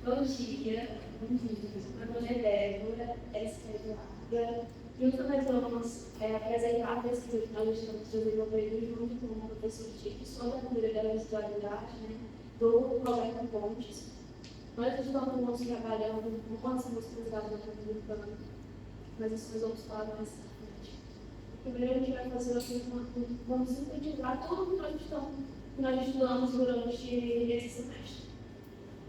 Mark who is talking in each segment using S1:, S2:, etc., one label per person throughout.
S1: Bom dia. Bom dia. Meu nome é Débora, é escritora. Junto nós vamos apresentar a pesquisa que nós estamos desenvolvendo junto com o professor Tito sobre a teoria da visualidade, né, do Roberto Pontes. Nós estamos trabalhando com as músicas da música americana, mas isso nós vamos falar mais tarde. Primeiro a gente vai fazer vamos sintetizar tudo que nós estudamos durante esse semestre.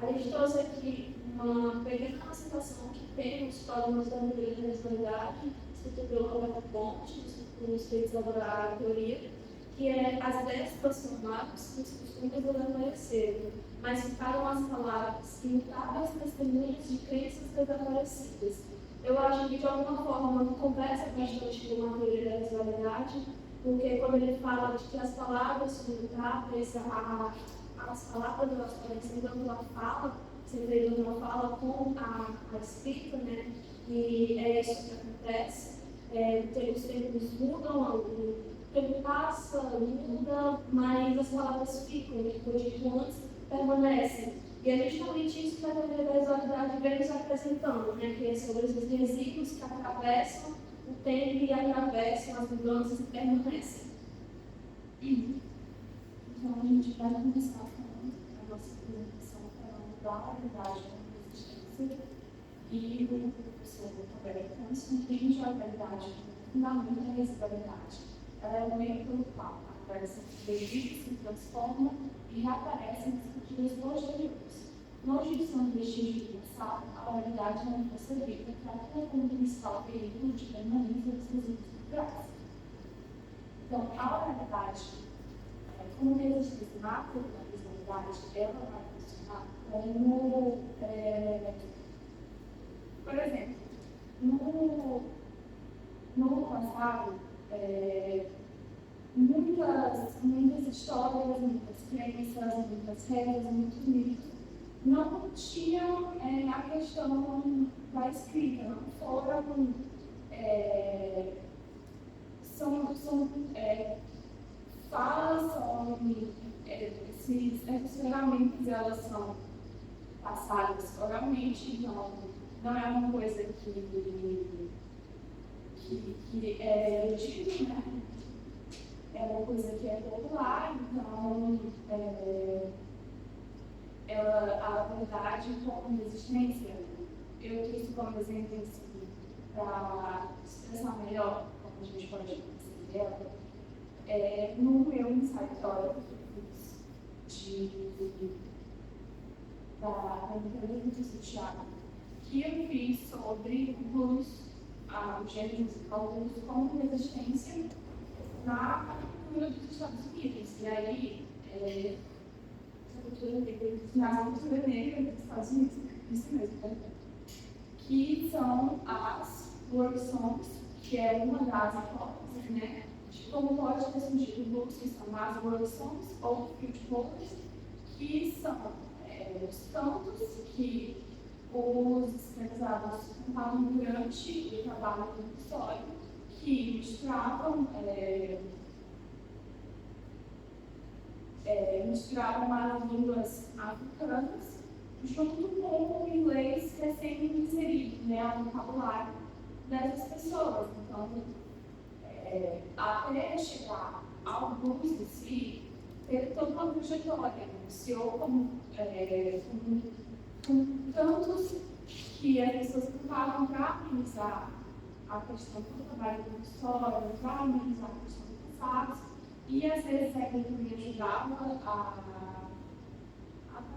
S1: A gente trouxe aqui uma pequena apresentação que tem os problemas da teoria da visualidade, escrito pelo Roberto Pontes, nos feitos elaborar a teoria, que é as ideias transformadas que os costumes desapareceram, mas ficaram as palavras imutáveis testemunhas de crenças desaparecidas. Eu acho que de alguma forma conversa bastante com a teoria da visualidade, porque quando ele fala de que as palavras são imutáveis, as palavras elas podem ser tanto a fala, você uma fala com a escrita, né? E é isso que acontece. Os tempos mudam, o tempo passa, muda, mas as palavras ficam, o que foi dito antes permanecem. E é justamente isso que a teoria da visualidade vem nos apresentando, né? Que é sobre os resíduos que atravessam o tempo e atravessam as mudanças e permanecem.
S2: Então, a gente vai começar falando a nossa apresentação falando da realidade da existência e o professor Roberto Pontes entende a realidade como fundamento da residualidade. Ela é o meio pelo qual a conversa se transforma e reaparece nas culturas posteriores. Longe de ser um vestígio do passado, a realidade não é concebida que atua como principal veículo de permanência dos resíduos culturais. Então, a realidade como existe esse macro da visualidade, ela vai funcionar como, por exemplo, no passado, muitas histórias, muitas crenças, muitas regras, muitos mitos não tinham a questão da escrita, não foram, falas essas ferramentas elas são passadas oralmente, então não é uma coisa que é dita, né? É uma coisa que é popular, então a verdade como resistência, eu trouxe como exemplo assim, para expressar melhor como a gente pode perceber ela. No meu ensaio teórico da literatura social, que eu fiz sobre o gênero musical como resistência na cultura dos Estados Unidos. E aí, na cultura negra dos Estados Unidos, isso mesmo, que são as work songs, que é uma das hipóteses, né? Como pode ter surgido blues, que são as work songs ou field poems, que são os cantos que os escravizados cantavam durante o trabalho compulsório, que misturavam as línguas africanas junto com o inglês recém-inserido, né, no vocabulário dessas pessoas. Então, até chegar ao blues em si, teve toda uma trajetória, iniciou com cantos que as pessoas cantavam para amenizar a questão do trabalho compulsório, para amenizar a questão do passado, e às vezes a também ajudava a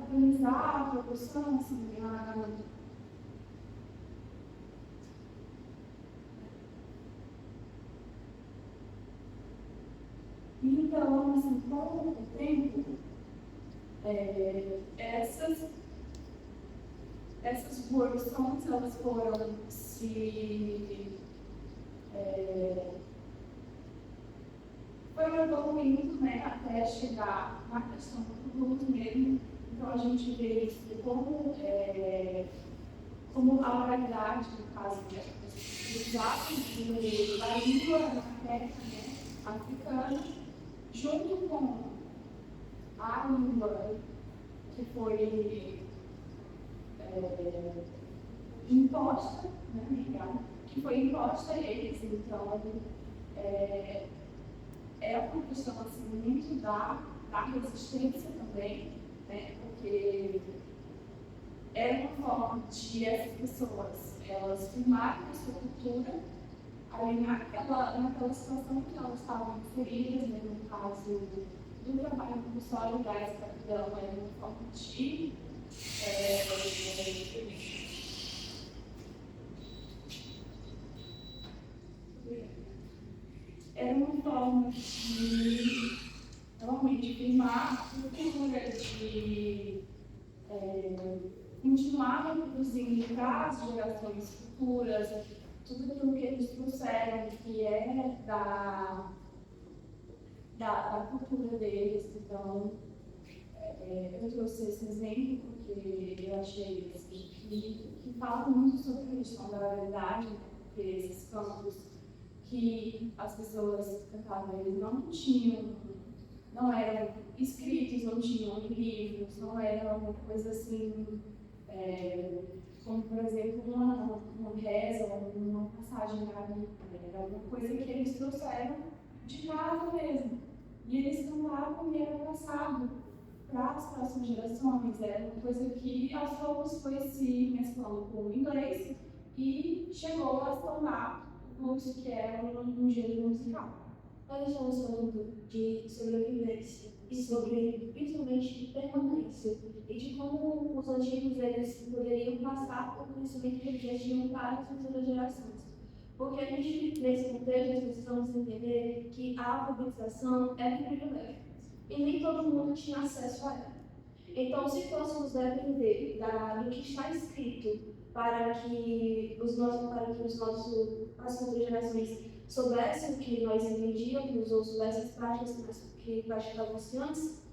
S2: organizar a produção, assim, então, assim, com o tempo, essas workshops, elas foram foram evoluindo, né, até chegar na questão do blues mesmo. Então, a gente vê isso como a oralidade, no caso, dos atos da língua materna, né, africana, junto com a língua que foi imposta, né, que foi imposta a eles. Então, é uma questão assim, muito da resistência também, né, porque era uma forma de essas pessoas elas firmarem a sua cultura ali naquela situação que elas estavam inseridas, né, no caso do trabalho compulsório da escravidão, era uma forma de era uma forma de realmente firmar a cultura, de continuar reproduzindo para as gerações futuras tudo aquilo que eles trouxeram, que é da cultura deles. Então, eu trouxe esse exemplo porque eu achei assim, que fala muito sobre a questão da oralidade, né? Porque esses campos que as pessoas cantavam, eles não eram escritos, não tinham livros, não era uma coisa assim, como por exemplo uma reza, uma passagem da Bíblia, era uma coisa que eles trouxeram de casa mesmo. E eles cantavam e era passado para as próximas gerações, era uma coisa que aos poucos foi se mesclando com o inglês e chegou a se tornar o blues, que é um gênero musical.
S1: Nós estamos falando de sobrevivência e sobre, principalmente, permanência e de como os antigos eles poderiam passar o conhecimento que eles já tinham para as futuras gerações. Porque a gente, nesse contexto, precisamos entender que a alfabetização é um privilégio e nem todo mundo tinha acesso a ela. Então, se fôssemos depender do que está escrito para que as futuras gerações soubessem o que nós entendíamos ou soubessem as práticas que praticávamos antes,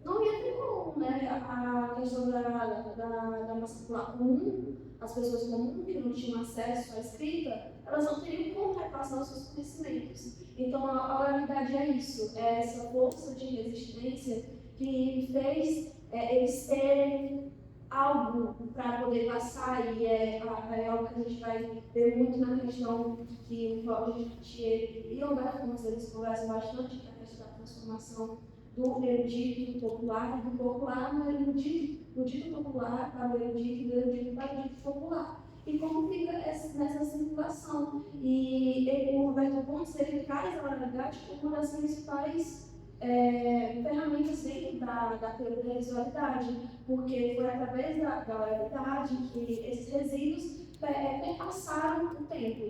S1: não ia ter como, né? A questão da massa comum, as pessoas comuns que não tinham acesso à escrita, elas não teriam como repassar os seus conhecimentos. Então, a oralidade é isso, é essa força de resistência que fez eles terem algo para poder passar, e é algo que a gente vai ver muito na questão que o Cláudio e o Humberto eles conversam bastante, que é a questão da transformação do erudito popular, do popular no erudito, do dito popular para o erudito, do erudito para o dito popular. E como fica nessa circulação. E o Roberto Pontes ele traz a oralidade como uma das principais ferramentas dentro da teoria da visualidade, porque foi através da oralidade que esses resíduos perpassaram o tempo.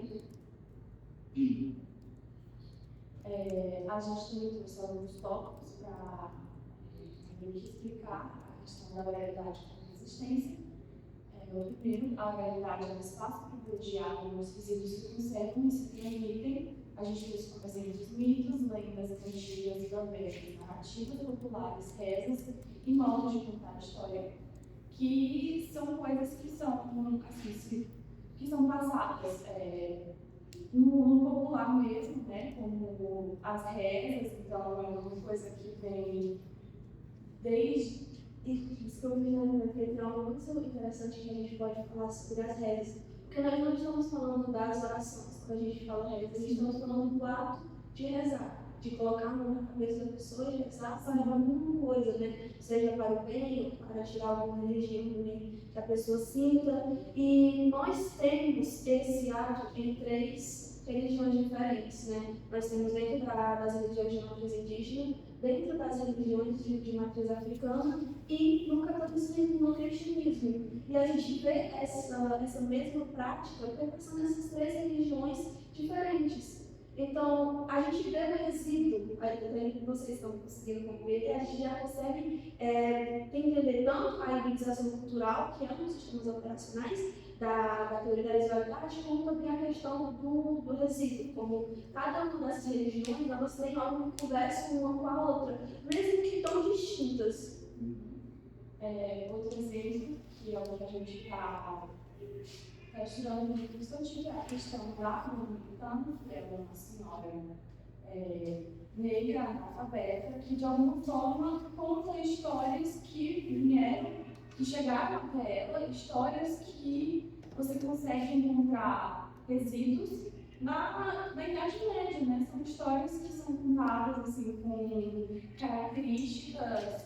S1: A gente também trouxe alguns tópicos para explicar a questão da oralidade como resistência. O primeiro, a oralidade é um espaço privilegiado nos resíduos que conservam e se transmitem. A gente trouxe como exemplos mitos, lendas, cantigas, gambetas, narrativas populares, rezas e modos de contar a história, que são coisas que são, assim, que são passadas no popular mesmo, né, como as rezas. Então é uma coisa que vem desde... Isso que eu vi naquele algo muito interessante que a gente pode falar sobre as rezas. Porque nós não estamos falando das orações, quando a gente fala rezas, estamos falando do ato de rezar, de colocar a mão na cabeça da pessoa e rezar para alguma coisa, né? Seja para o bem ou para tirar alguma energia ruim que a pessoa sinta. E nós temos esse ato em 3 religiões diferentes, né? Nós temos dentro das religiões de matriz indígena, dentro das religiões de matriz africana e no catolicismo e no cristianismo. E a gente vê essa mesma prática perpassando nessas 3 religiões diferentes. Então, a gente vê o resíduo, aí que vocês estão conseguindo compreender, a gente já consegue entender tanto a hibridização cultural, que é um dos sistemas operacionais da teoria da visualidade, como também a questão do resíduo, como cada uma dessas religiões, elas têm algo que conversa uma com a outra, mesmo que tão distintas.
S2: Outro exemplo, que é o que a gente está estudando muito instantinho, é a questão da Manumitana, que é uma senhora negra, analfabeta, que de alguma forma conta histórias que vieram que chegaram até ela, histórias que você consegue encontrar resíduos na Idade Média, né? São histórias que são contadas assim, com características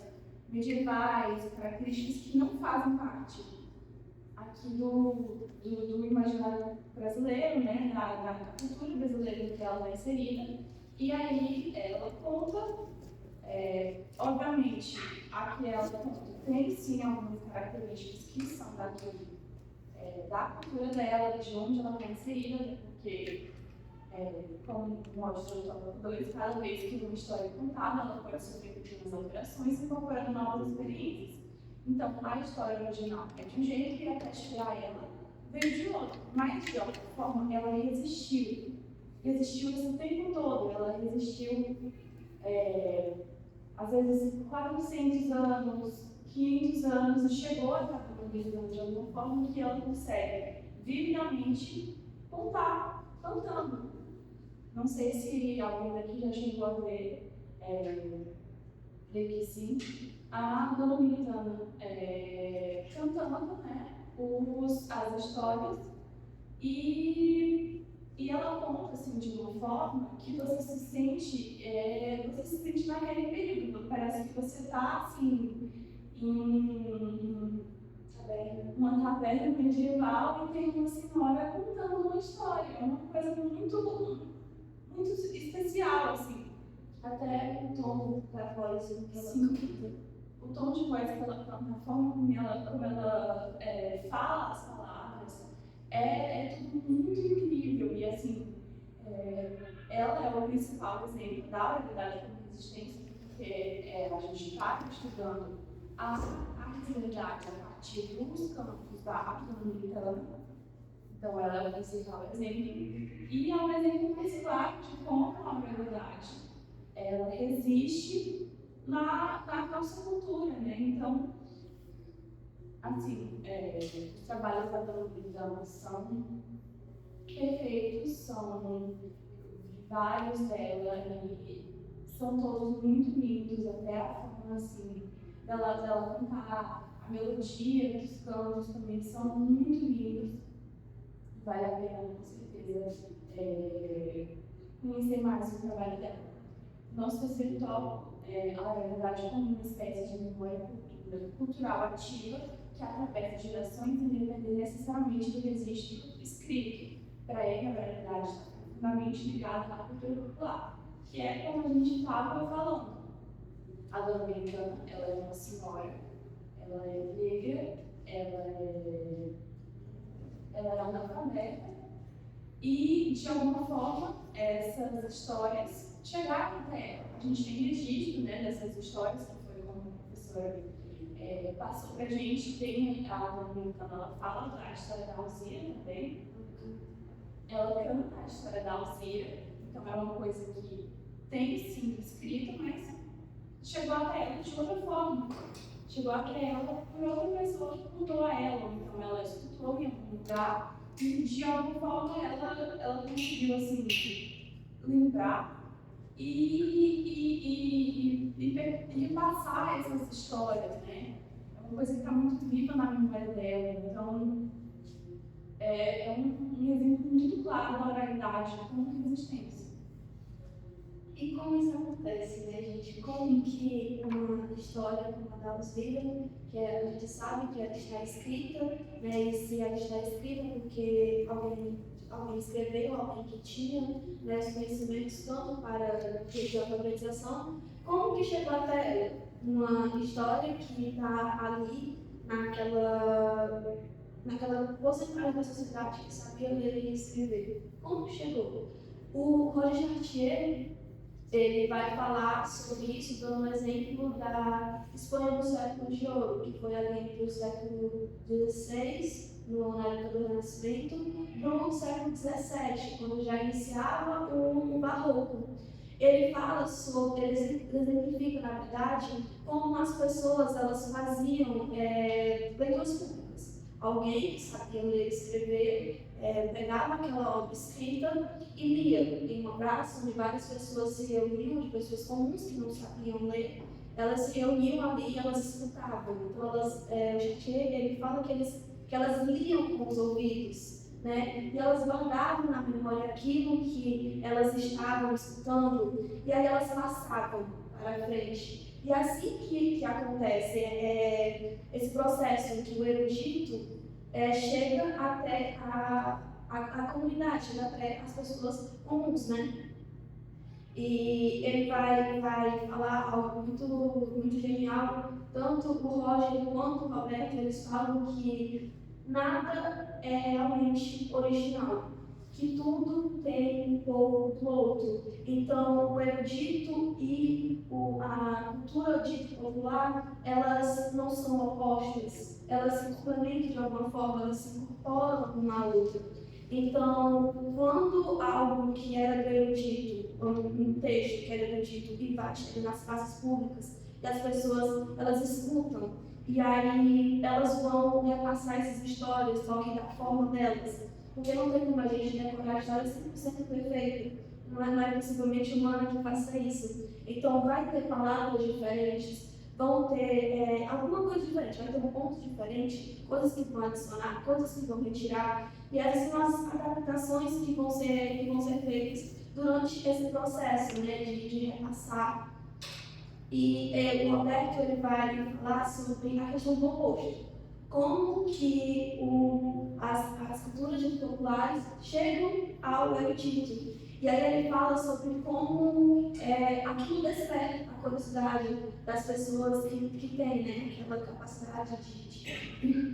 S2: medievais, características que não fazem parte aqui do imaginário brasileiro, né? Da cultura brasileira que ela é inserida. E aí ela conta, obviamente, aqui ela tem sim algumas características que são da cultura dela, de onde ela está inserida, porque, como mostra o tópico 2, cada vez que uma história é contada, ela pode sofrer pequenas alterações, incorporando novas experiências. Então, a história original é de um jeito e até chegar ela veio de outro, mas de outra forma, ela resistiu. Resistiu esse tempo todo, ela resistiu, às vezes, 400 anos, 500 anos, e chegou a estar de alguma forma que ela consegue vividamente contar, cantando. Não sei se alguém daqui já chegou a ver, creio que sim, a Dominicana cantando, né, as histórias e ela conta assim de uma forma que você se sente naquele período. Parece que você está assim em uma taverna medieval e tem uma senhora contando uma história. É uma coisa muito especial, assim. Até o tom da voz que ela canta. O tom de voz que ela canta, a forma como ela fala as palavras, é tudo muito incrível. E assim, ela é o principal exemplo da oralidade como resistência, porque a gente está estudando a artesanidade a partir dos campos da arte dominicana. Então, ela é o principal exemplo. E é um exemplo mais claro de como a oralidade ela resiste na nossa cultura, né? Então, assim, os trabalhos da Dama são perfeitos, são vários dela e são todos muito lindos, até a forma assim dela cantar, a melodia dos cantos também são muito lindos. Vale a pena, com certeza, conhecer mais o trabalho dela. Nosso terceiro tópico é a oralidade como uma espécie de memória cultural ativa que atravessa gerações e depende necessariamente do registro escrito. Para ele, a oralidade está profundamente ligada à cultura popular, que é como a gente estava falando. A dona Americana, ela é uma senhora, ela é negra, ela é analfabeta e, de alguma forma, essas histórias chegaram até ela. A gente tem registro, né, dessas histórias, que foi como a professora passou para a gente. Tem a dona Americana, ela fala da história da Alzira também. Ela canta a história da Alzira, então é uma coisa que tem sim escrita, mas chegou até ela de outra forma. Chegou até ela por outra pessoa que contou a ela. Então ela estudou em algum lugar e de alguma forma ela conseguiu assim lembrar e passar essas histórias, né? É uma coisa que está muito viva na memória dela. Então é um exemplo muito claro da oralidade como resistência.
S1: E como isso acontece, né, gente? Como que uma história como a da Alzira, que a gente sabe que ela está escrita, né, e se ela está escrita porque alguém escreveu, alguém que tinha, né, os conhecimentos tanto para de alfabetização, como que chegou até ela? Uma história que está ali naquela porcentagem da sociedade que sabia ler e escrever. Como que chegou? O Roger Chartier, ele vai falar sobre isso dando um exemplo da Espanha do século de ouro, que foi ali entre o século XVI, na época do Renascimento, no século XVII, quando já iniciava o Barroco. Ele fala sobre, ele exemplifica, na verdade, como as pessoas elas faziam leituras públicas. Alguém que sabia ler e escrever pegava aquela obra escrita e lia em uma praça onde várias pessoas se reuniam, de pessoas comuns que não sabiam ler, elas se reuniam ali e elas escutavam. Então, ele fala que elas liam com os ouvidos, né? E elas guardavam na memória aquilo que elas estavam escutando, e aí elas passavam para frente. E assim que acontece esse processo em que o erudito chega até a comunidade, até as pessoas comuns, né? E ele vai falar algo muito genial. Tanto o Roger quanto o Roberto, eles falam que nada é realmente original, que tudo tem um pouco do outro. Então, o erudito e a cultura dita popular, elas não são opostas, elas se complementam de alguma forma, elas se incorporam uma à outra. Então, quando algo que era erudito, um texto que era erudito e vai chegar nas praças públicas, e as pessoas, elas escutam, e aí elas vão repassar essas histórias, só que da forma delas. Porque não tem como a gente decorar a história 100% perfeita. Não é possivelmente humano que faça isso. Então, vai ter palavras diferentes, vão ter alguma coisa diferente, vai ter um ponto diferente, coisas que vão adicionar, coisas que vão retirar. E essas são as adaptações que vão ser feitas durante esse processo, né, de repassar. E o Roberto ele vai falar sobre a questão do oposto. Como que as culturas populares chegam ao erudito. E aí ele fala sobre como aquilo desperta a curiosidade das pessoas que têm, né, aquela capacidade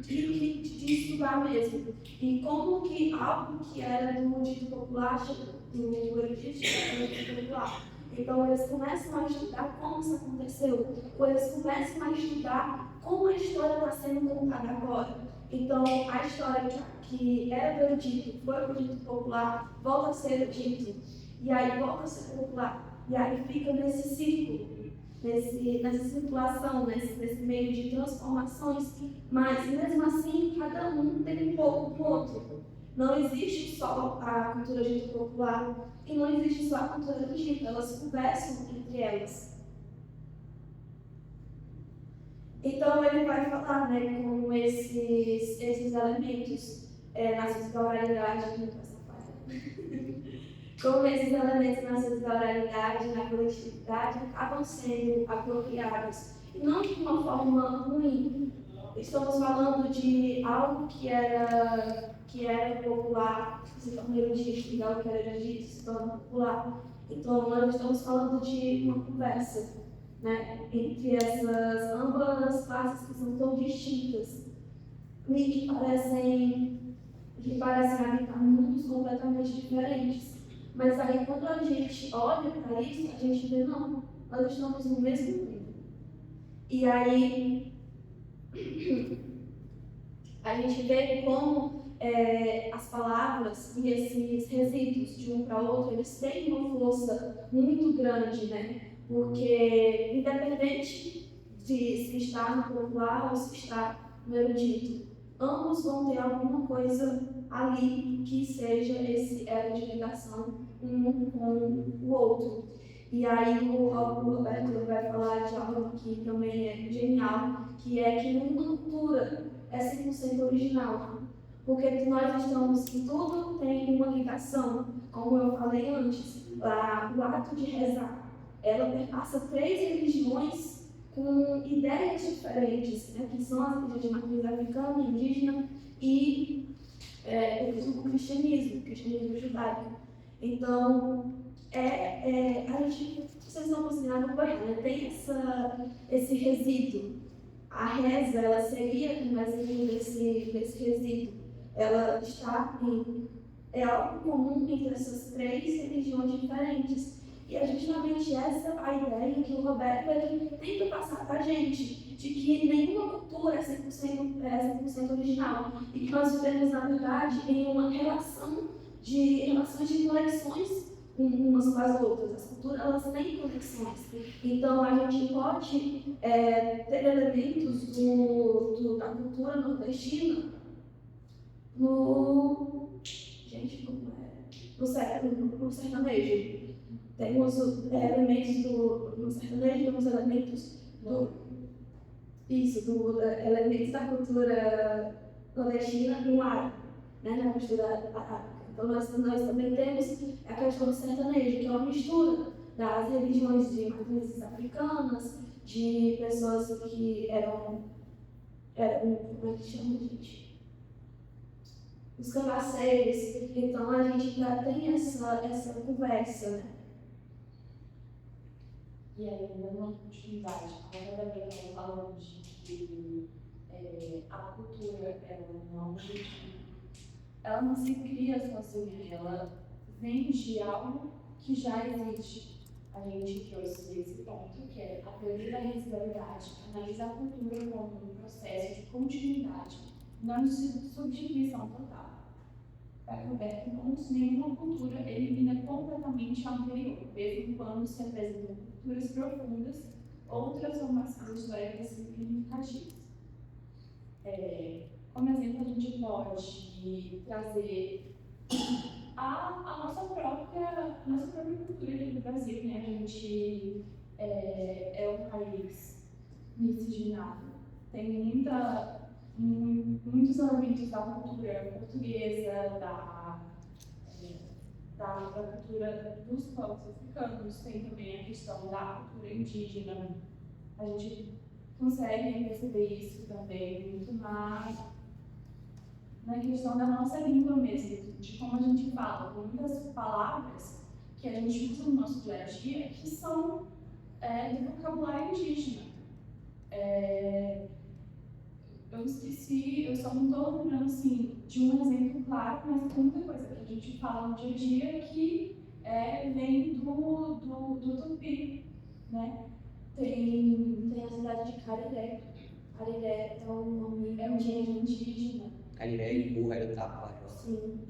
S1: de estudar mesmo. E como que algo que era do dito popular, do erudito, chega ao dito popular. Então, eles começam a estudar como isso aconteceu, ou eles começam a estudar como a história está sendo contada agora. Então, a história que era do erudito, foi o dito popular, volta a ser erudito, e aí volta a ser popular, e aí fica nesse círculo, nessa circulação, nesse meio de transformações, mas mesmo assim, cada um tem um pouco do outro. Não existe só a cultura dita popular e não existe só a cultura dita, elas conversam entre elas. Então ele vai falar, né, como esses elementos na sensorialidade, como esses elementos na sensorialidade, na coletividade, acabam sendo apropriados, e não de uma forma ruim. Estamos falando de algo que era popular, se torna erudito, algo que era erudito se torna popular. Então, nós estamos falando de uma conversa, né, entre essas ambas classes que são tão distintas e que parecem habitar mundos completamente diferentes. Mas aí, quando a gente olha para isso, a gente vê, não, nós estamos no mesmo mundo. E aí, a gente vê como as palavras e esses resíduos de um para o outro, eles têm uma força muito grande, né? Porque, independente de se está no popular ou se está no erudito, ambos vão ter alguma coisa ali que seja esse elo de ligação um com o outro. E aí o Roberto vai falar de algo que também é genial, que é que nenhuma cultura é 100% original. Porque nós estamos que tudo tem uma ligação, como eu falei antes, o ato de rezar. Ela perpassa 3 religiões com ideias diferentes, né, que são as religiões de matriz africana, indígena e o cristianismo judaico. Então, a gente, vocês não conseguiram acompanhar, né? Tem esse resíduo. A reza, ela seria um exemplo desse resíduo. Ela está é algo comum entre essas 3 religiões diferentes. E é justamente essa a ideia que o Roberto tenta passar para a gente, de que nenhuma cultura é 100% original, e que nós vivemos, na verdade, em uma relações de conexões umas com as outras. As culturas, elas têm conexões. Então, a gente pode ter elementos da cultura nordestina no sertanejo. Temos elementos no sertanejo, temos elementos do elementos da cultura nordestina no árabe, né, na cultura arábica. Então nós também temos a questão do sertanejo, que é uma mistura das religiões de matrizes africanas, de pessoas que eram como é que chama, gente? Os cangaceiros. Então a gente já tem essa conversa, né?
S2: E aí, dando uma continuidade, agora também estamos falando de que a cultura, ela não se cria sozinha, ela vem de algo que já existe. A gente trouxe esse ponto, que é a teoria da residualidade, analisa a cultura como um processo de continuidade, não de substituição total. Para Roberto Montes, nenhuma cultura elimina completamente a anterior, mesmo quando se apresentam culturas profundas ou transformações históricas significativas. Como exemplo, a gente pode trazer a nossa própria cultura aqui do Brasil, né? A gente é um país miscigenado, tem muitos elementos da cultura portuguesa, da cultura dos povos africanos, tem também a questão da cultura indígena. A gente consegue perceber isso também muito mais na questão da nossa língua mesmo, de como a gente fala, com muitas palavras que a gente usa no nosso dia a dia que são do vocabulário indígena. Eu esqueci, eu só não estou lembrando assim, de um exemplo claro, mas tem muita coisa que a gente fala no dia a dia que vem do tupi, né?
S1: Tem a cidade de Cariré. Cariré é um nome indígena.
S3: Cariré e Burra era do Tapa.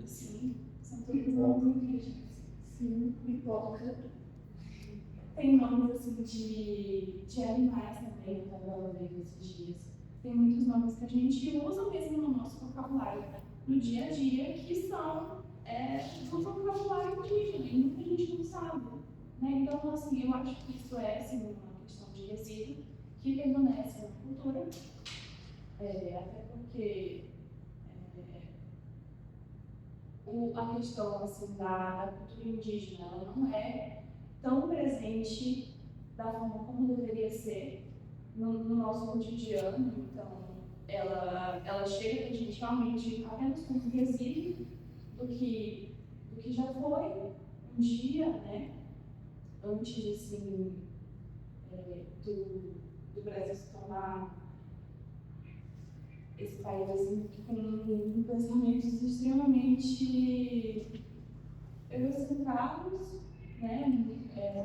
S1: Sim.
S2: São todos nomes indígenas.
S1: Sim, pipoca.
S2: Tem nomes assim de animais também, eu estava vendo esses dias. Tem muitos nomes que a gente usa mesmo no nosso vocabulário, no dia a dia, que são do vocabulário indígena, e muita gente não sabe. Né? Então, assim, eu acho que isso é assim, uma questão de resíduo que permanece na cultura, até porque a questão assim, da cultura indígena ela não é tão presente da forma como deveria ser no nosso cotidiano. Então, ela chega a gente realmente apenas como um resíduo do que já foi um dia, né? Antes assim, do Brasil se tornar esse país assim, com pensamentos extremamente egocentrados, né?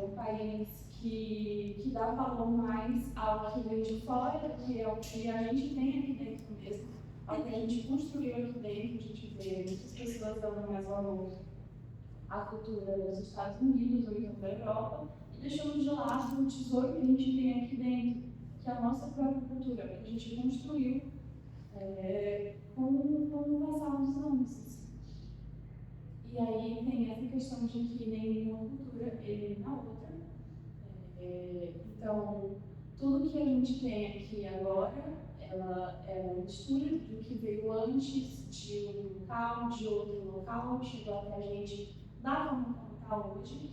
S2: Um país que dá valor mais ao que vem de fora do que ao que a gente tem aqui dentro mesmo. Ao que a gente construiu aqui dentro, a gente vê muitas pessoas dando mais valor à cultura dos Estados Unidos ou então da Europa, e deixando de lado o tesouro que a gente tem aqui dentro, que é a nossa própria cultura, que a gente construiu com o passar dos anos. E aí tem essa questão de que nenhuma cultura elimina a outra. Então, tudo que a gente tem aqui agora, ela é uma mistura do que veio antes de um local, de outro local, chegou até a gente da forma como está hoje.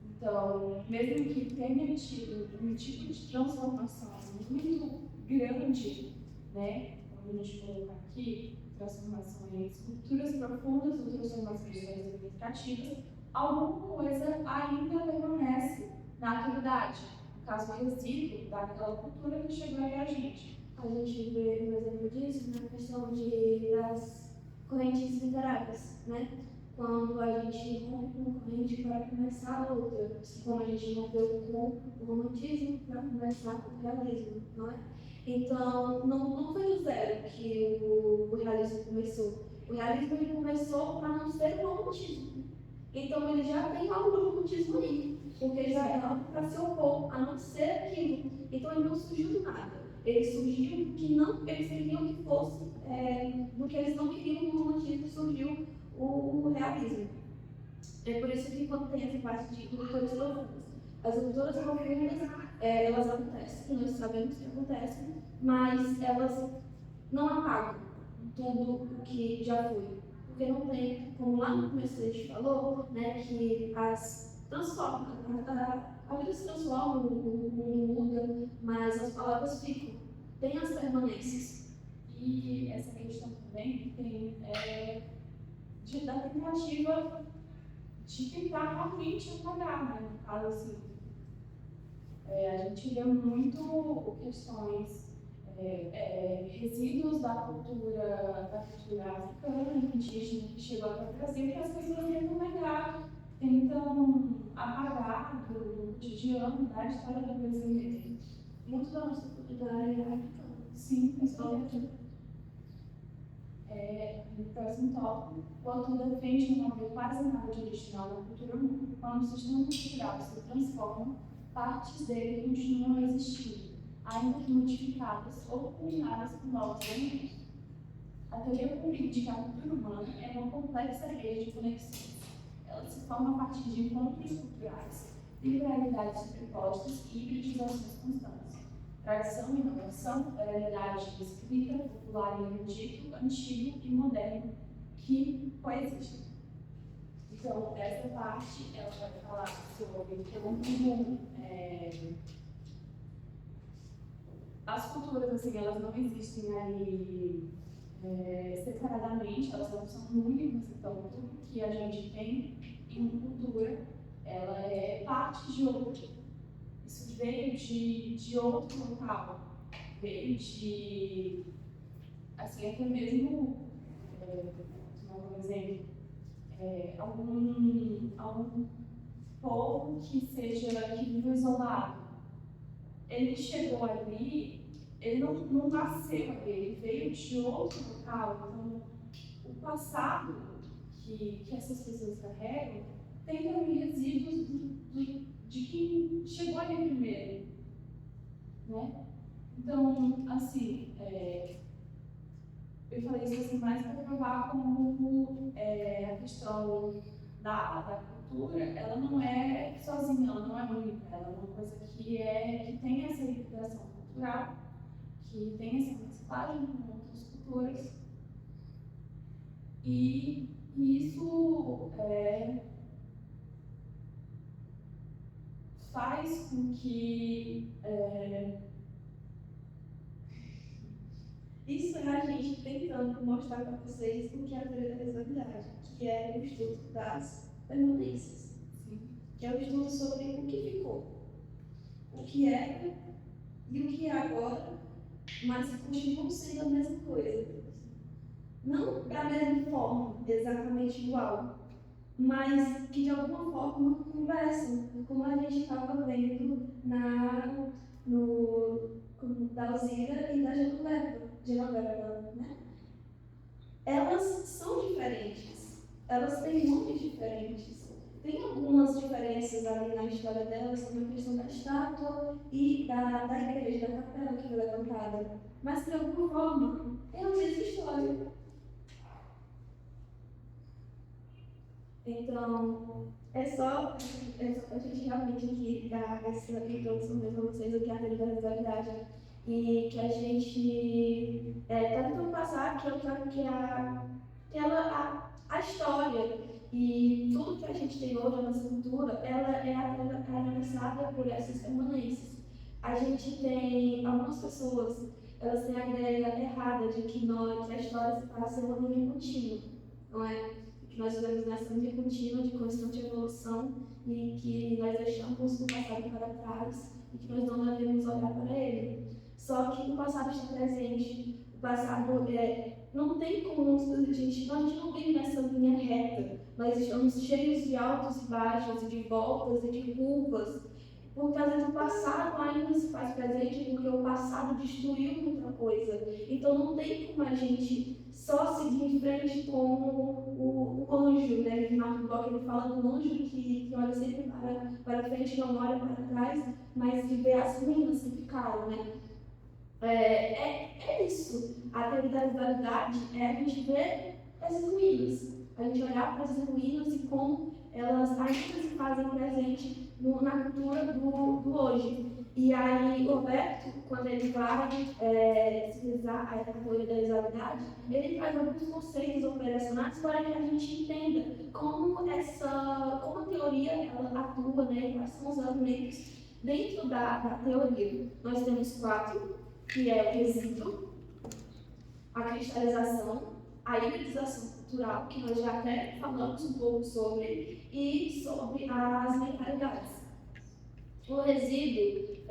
S2: Então, mesmo que tenha tido um tipo de transformação muito grande, né, como a gente colocou aqui, transformações, culturas profundas ou transformações significativas, alguma coisa ainda permanece na atualidade. No caso, o resíduo daquela cultura que chegou até a gente.
S1: A gente vê um exemplo disso na questão das correntes literárias, né? Quando a gente rompe uma corrente para começar outra, como a gente rompeu com o romantismo para começar com o realismo, não é? Então, não foi do zero que o realismo começou. O realismo ele começou para não ser o romantismo. Então, ele já tem algo do romantismo aí, porque já é algo para se opor, a não ser aquilo. Então, ele não surgiu do nada. Ele surgiu do que não eles queriam que fosse, do que eles não queriam no romantismo, surgiu o realismo. É por isso que quando tem essa parte de culturas profundas, as culturas profundas elas acontecem, nós sabemos que acontecem, mas elas não apagam tudo o que já foi. Porque não tem, como lá no começo a gente falou, né, que as transforma, a vida se transforma, o mundo muda, mas as palavras ficam, tem as permanências.
S2: E essa questão também tem da tentativa de tentar realmente apagar, né? No caso, assim, a gente vê muito questões, resíduos da cultura africana, indígena, que chegou até o Brasil, que as pessoas tentam negar, tentam apagar do cotidiano, da história do Brasil mesmo.
S1: Muito da nossa cultura é africana.
S2: Sim, com certeza. No próximo tópico, o autor defende que não havia quase nada de original na cultura humana. Quando o sistema cultural se transforma, partes dele continuam existindo, ainda que modificadas ou combinadas com novos elementos. A teoria compreende que a cultura humana é uma complexa rede de conexões. Ela se forma a partir de encontros culturais, liberalidades superpostas e hibridizações constantes. Tradição e inovação, oralidade escrita, popular e erudito, antigo e moderno, que coexistem. Então, essa parte, ela vai falar sobre como as culturas, assim, elas não existem ali separadamente, elas não são únicas, então tudo que a gente tem em cultura, ela é parte de outra. Isso veio de outro local, veio de, assim, até mesmo, por exemplo, algum povo que viveu isolado. Ele chegou ali, ele não nasceu ali, ele veio de outro local. Então, o passado que essas pessoas carregam tem também resíduos de quem chegou ali primeiro, né? Então, assim, eu falei isso assim mais para provar como a questão da cultura, ela não é sozinha, ela não é única, ela é uma coisa que tem essa ligação cultural, que tem essa reciclagem com outras culturas, e isso faz com que
S1: isso é a gente tentando mostrar para vocês o que é a teoria da razoabilidade, que é o estudo das permanências.
S2: Sim.
S1: Que é o estudo sobre o que ficou, o que era e o que é agora, mas continuam sendo a mesma coisa. Não da mesma forma, exatamente igual, mas que de alguma forma conversam, como a gente estava vendo da Alzira e da Genoveva, né? Elas são diferentes, elas têm nomes diferentes. Tem algumas diferenças ali na história delas sobre a questão da estátua e da igreja, da capela que foi levantada, mas de alguma forma é a mesma história. Então, é só a gente realmente aqui dar essa introdução mesmo a vocês, o que é a teoria da razoabilidade, e que a gente está tentando passar a história e tudo que a gente tem hoje, a nossa cultura, ela é atravessada por essas permanências. A gente tem algumas pessoas, elas têm a ideia errada de que a história se passa em uma linha contínua, não é? Que nós vivemos nessa linha contínua de constante evolução e que nós deixamos o passado para trás e que nós não devemos olhar para ele. Só que o passado está presente, o passado não tem como a gente não vive nessa linha reta, nós estamos cheios de altos e baixos, de voltas e de curvas, porque às vezes o passado ainda se faz presente porque o passado destruiu muita coisa. Então não tem como a gente só seguir em frente como o anjo, né? Marco Bloch ele fala do anjo que olha sempre para frente, não olha para trás, mas que vê as ruínas que ficaram, né? É isso. A teoria da rivalidade é a gente ver essas ruínas, a gente olhar para essas ruínas e como elas ainda se fazem presente na cultura do hoje. E aí, o Roberto, quando ele vai utilizar a teoria da usabilidade, ele traz alguns conceitos operacionais para que a gente entenda como a teoria ela atua, né, quais são os elementos dentro da teoria. Nós temos 4, que é o resíduo, a cristalização, a hibridização cultural, que nós já até falamos um pouco sobre, e sobre as mentalidades. O resíduo,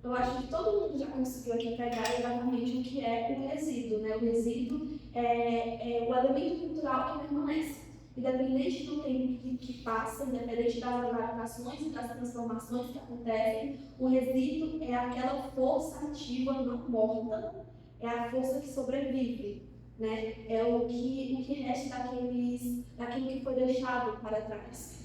S1: eu acho que todo mundo já conseguiu aqui pegar exatamente o que é o resíduo, né? O resíduo é o elemento cultural que permanece. Independente do tempo que passa, independente das adaptações e das transformações que acontecem, o resíduo é aquela força ativa não morta, é a força que sobrevive, né? É o que resta daquilo que foi deixado para trás.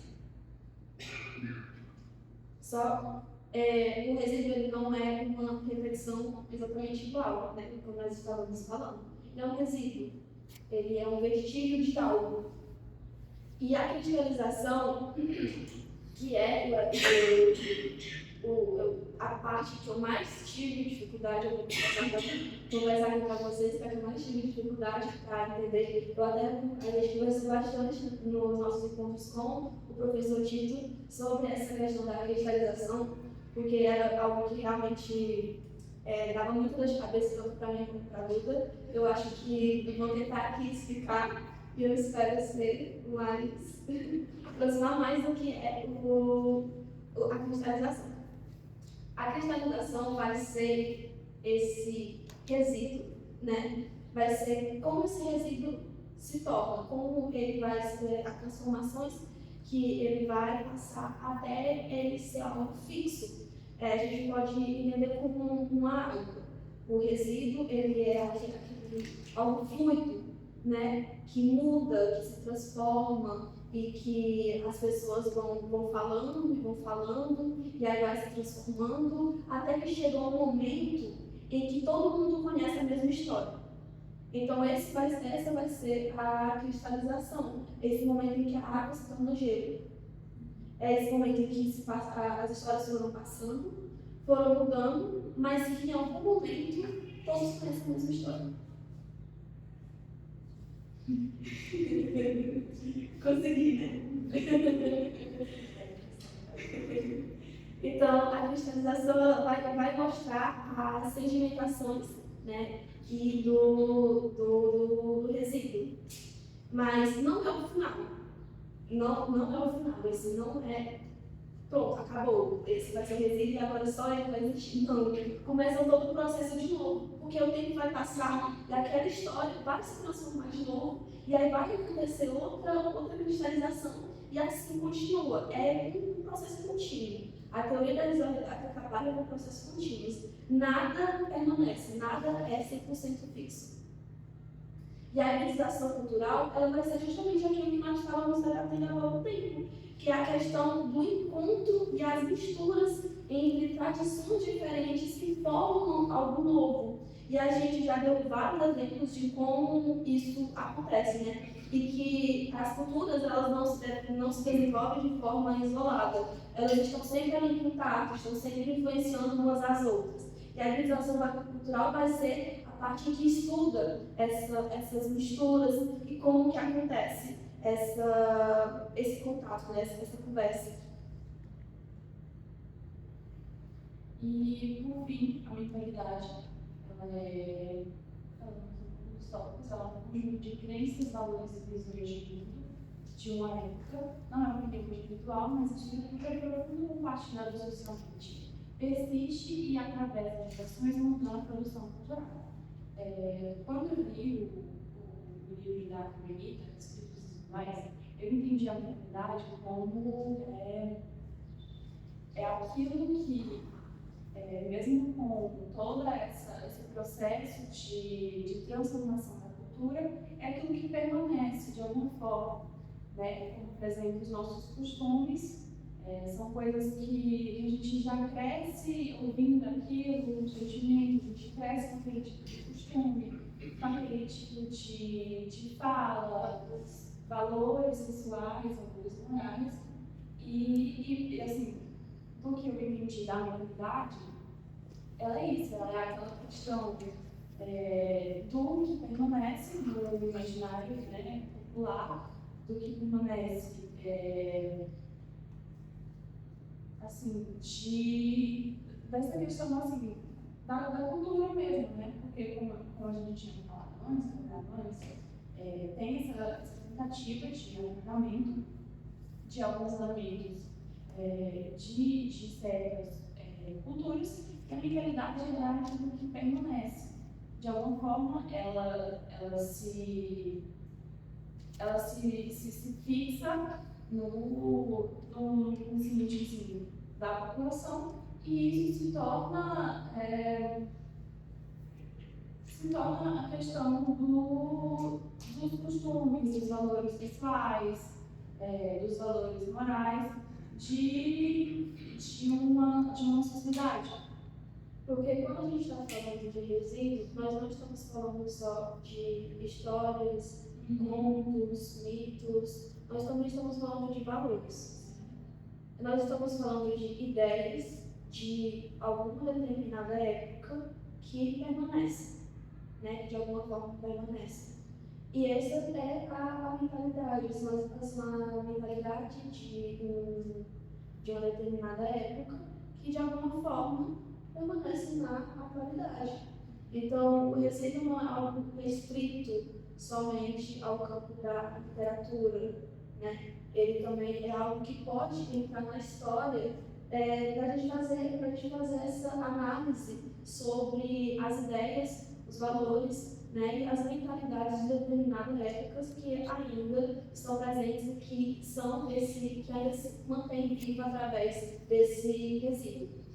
S1: Só o resíduo ele não é uma repetição exatamente igual, né? Como nós estávamos falando. Ele é um resíduo, ele é um vestígio de algo. E a cristalização, que é a parte que eu mais tive dificuldade, eu vou conversar aqui para vocês, que eu mais tive dificuldade para entender. A gente conversou bastante nos nossos encontros com o professor Tito sobre essa questão da cristalização, porque era algo que realmente dava muito dor de cabeça tanto para mim como para a Luda. Eu acho que eu vou tentar aqui explicar e eu espero ser mais aproximar mais do que é a cristalização. A cristalização vai ser esse resíduo, né? Vai ser como esse resíduo se torna, como ele vai ser as transformações que ele vai passar até ele ser algo fixo. A gente pode entender como uma água. O resíduo ele é algo fluido, né? Que muda, que se transforma e que as pessoas vão falando e aí vai se transformando até que chega um momento em que todo mundo conhece a mesma história. Então essa vai ser a cristalização, esse momento em que a água se torna gelo. É esse momento em que as histórias foram passando, foram mudando, mas que em algum momento todos conhecem a mesma história. Consegui, né? Então, a cristalização vai mostrar as sedimentações, né, e do resíduo. Mas não é o final. Não é o final. Esse não é. Pronto, acabou. Esse vai ser o resíduo e agora só ele vai existir. Não. Começa todo o processo de novo. Porque o tempo vai passar e aquela história vai se transformar de novo. E aí vai acontecer outra cristalização. E assim continua. É um processo contínuo. A teoria da usabilidade trabalha com processos contínuos. Nada permanece, nada é 100% fixo. E a hibridização cultural, ela vai ser justamente aquilo que nós estávamos debatendo há pouco tempo, que é a questão do encontro e as misturas entre tradições diferentes que formam algo novo. E a gente já deu vários exemplos de como isso acontece, né? E que as culturas elas não se desenvolvem de forma isolada. Elas estão sempre ali em contato, estão sempre influenciando umas às outras. E a hibridização cultural vai ser a parte que estuda essas misturas e como que acontece esse contato, né? essa conversa.
S2: E, por fim, a mentalidade. Ela é um conjunto de crenças, valores e visões de mundo de uma época. Não é um tempo individual, mas que é profundo compartilhado socialmente. Persiste e, através de ações, mudando a produção cultural. Quando eu li o livro da Benita, Escritos Visuais, eu entendi a mentalidade como aquilo que, mesmo com todo esse processo de transformação da cultura, é aquilo que permanece de alguma forma, né? Como, por exemplo, os nossos costumes, são coisas que a gente já cresce ouvindo aquilo, um sentimento, a gente cresce com aquele tipo de costume, com aquele tipo de fala, valores pessoais, valores morais, e assim, do que eu entendi da moralidade, ela é isso, ela é aquela questão do que permanece no imaginário, né, popular, do que permanece, assim, dessa questão, assim, da cultura mesmo, né, porque como a gente tinha falado antes, tem essa tentativa de aprofundamento de alguns elementos de certas culturas, e a mentalidade é aquilo que permanece. De alguma forma, ela se fixa no limite assim, da população, e isso se torna a questão dos costumes, dos valores pessoais, dos valores morais de uma sociedade.
S1: Porque quando a gente está falando de resíduos, nós não estamos falando só de histórias, contos, mitos, nós também estamos falando de valores. Nós estamos falando de ideias de alguma determinada época que permanecem, né? Que de alguma forma permanecem. E essa é a mentalidade, essa mentalidade de uma determinada época que de alguma forma permanece na atualidade. Então, o resíduo não é algo restrito somente ao campo da literatura, né? Ele também é algo que pode entrar na história para a gente fazer essa análise sobre as ideias, os valores, né, e as mentalidades de determinadas épocas que ainda estão presentes e que ainda se mantêm vivos através desse resíduo.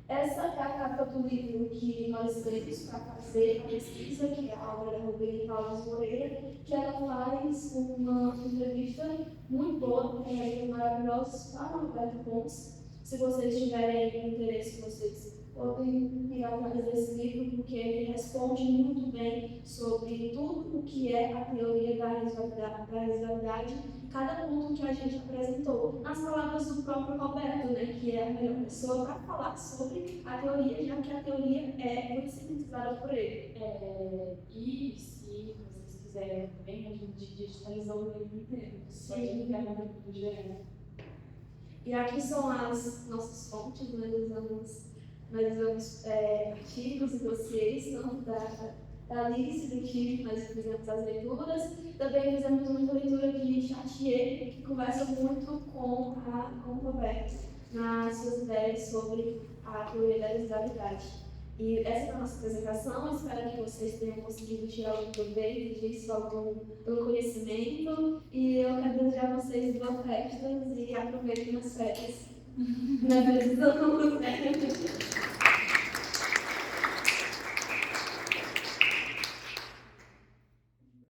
S1: Essa é a capa do livro que nós temos para fazer a pesquisa, que é a obra da Rubem Carlos Moreira, que ela faz uma entrevista muito boa, com livros maravilhosos para o Roberto Pons. Se vocês tiverem interesse, vocês podem ir atrás desse livro, porque ele responde muito bem sobre tudo o que é a teoria da residualidade, cada ponto que a gente apresentou, nas palavras do próprio Roberto, né, que é a melhor pessoa para falar sobre a teoria, já que a teoria foi sintetizada por ele.
S2: E se vocês quiserem também, a gente digitalizou o livro inteiro. Pode ficar no grupo do GE.
S1: E aqui são as nossas fontes, nós usamos artigos e dossiês, tanto da Alice, do que nós fizemos as leituras. Também fizemos muita leitura de Chartier, que conversa muito com o Roberto nas suas ideias sobre a teoria da residualidade. E essa é a nossa apresentação. Espero que vocês tenham conseguido tirar algum proveito disso, algum conhecimento. E eu quero desejar a vocês boas festas e aproveitem as férias. Na verdade,